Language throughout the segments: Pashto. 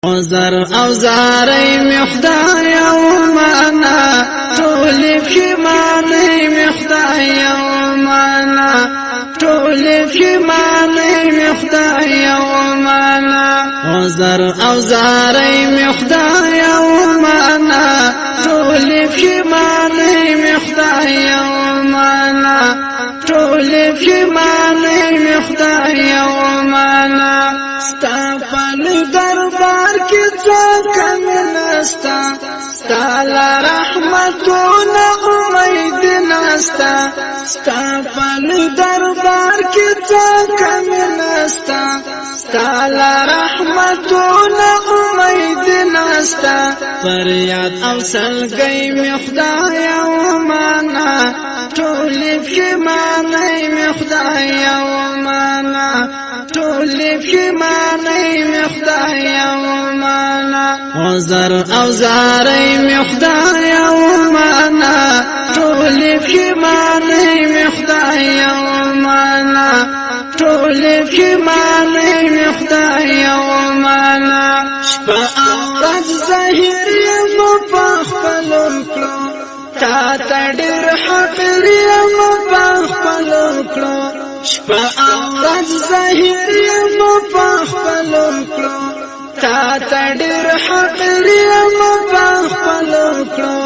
عذر او زاري مخداي ومانا طول بشماني مخداي ومانا طول بشماني مخداي ومانا عذر او زاري مخداي ومانا طول بشماني مخداي ومانا طول بشماني مخداي ومانا ستافل دربار کی څوک نستا ستالا رحمتونه امید نستا ستافل دربار کی څوک نستا ستالا رحمتونه امید نستا فریاد او سلګي می خدای او معنا ټول بشماني می خدای او معنا ټول بشماني می خدای او معنا عذر او زاري می خدای او معنا ټول بشماني می خدای او معنا ټول بشماني می خدای او معنا شپه او ورځ ظاهر یم په خپلو کړو تا ته ډېر حقیر یم په خپلو کړو شپه او ورځ ظاهر یم په خپلو کړو تا ته ډېر حقیر یم په خپلو کړو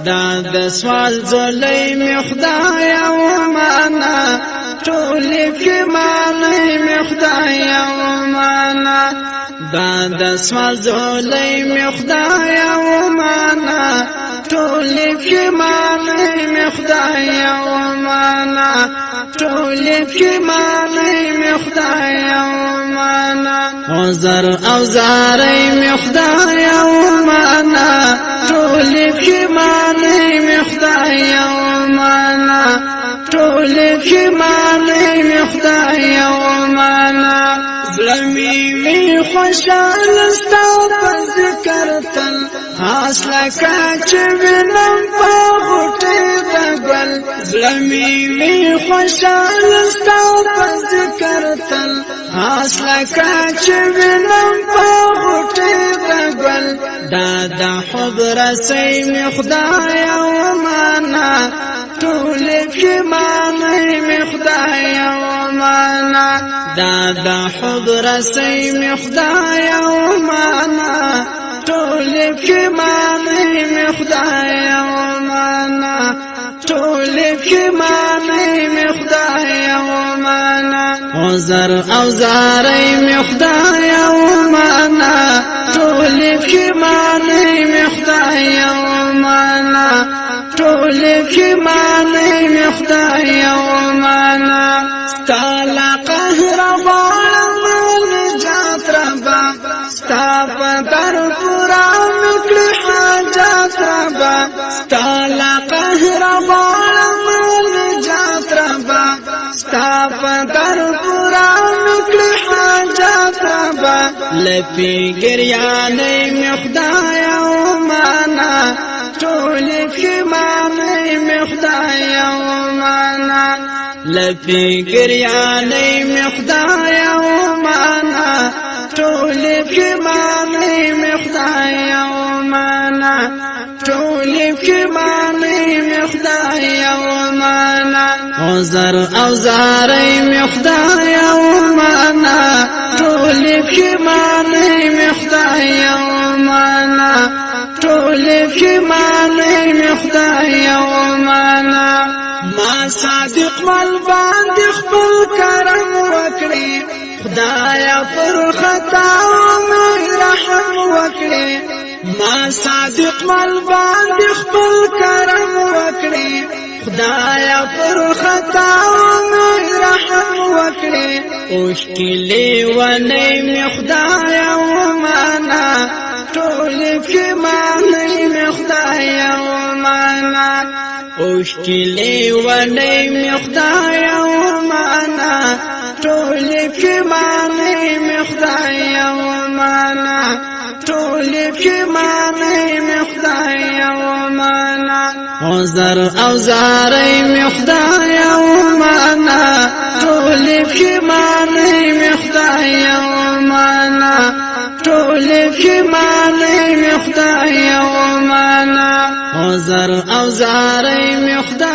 دا د سوال ځولۍ مې خدای او معنا ټول بشماني می خدای او معنا دا د سوال ځولۍ مې خدای او معنا ټول بشماني می خدای او معنا ټول بشماني می خدای او معنا عذر او زاري می خدای او معنا ټول بشماني می خدای او معنا ټول بشماني می خدای او معنا زلمی می خوشحال ستا په ذکر تل حاصله کا چې وینم په غوټې د ګل زلمی می خوشحال ستا په ذکر تل حاصله کا چې وینم په غوټې د ګل دا د حب رسۍ می خدای او معنا ټول بشماني می خدای او معنا دا د حب رسۍ می خدای او معنا ټول بشماني می خدای او معنا ټول بشماني می خدای او معنا عذر او زاري می خدای او معنا ټول بشماني می خدای او معنا ټول بشماني می خدای او معنا ستالا قهر غواړم نجات ربا ستا په در پورا نکړي حاجات ربا ستالا قهر غواړم نجات ربا ستا په در پورا نکړي حاجات ربا لپی ګریانې می خدای او معنا ټول بشماني می خدای او معنا لپی ګریانې می خدای او معنا ټول بشماني می خدای او معنا ټول بشماني می خدای او معنا عذر او زاري می خدای او معنا ټول بشماني می خدای او معنا ټول بشماني می خدای او معنا ما صادق مل باندې خپل کرم وکړي خدایا پر خطا مې رحم وکړي ما صادق مل باندې خپل کرم وکړي خدایا پر خطا مې رحم وکړي اوش کلی ونی می خدایا او معنا ټول بشماني می خدایا او معنا اوش کلی ونی می خدایا او معنا ټول بشماني می خدایا او معنا ټول بشماني می خدایا او معنا عذر او زاري می خدایا او معنا ټول بشماني می خدایا او معنا ټول پښیماني می خدای او معنا عذر او زاري می خدای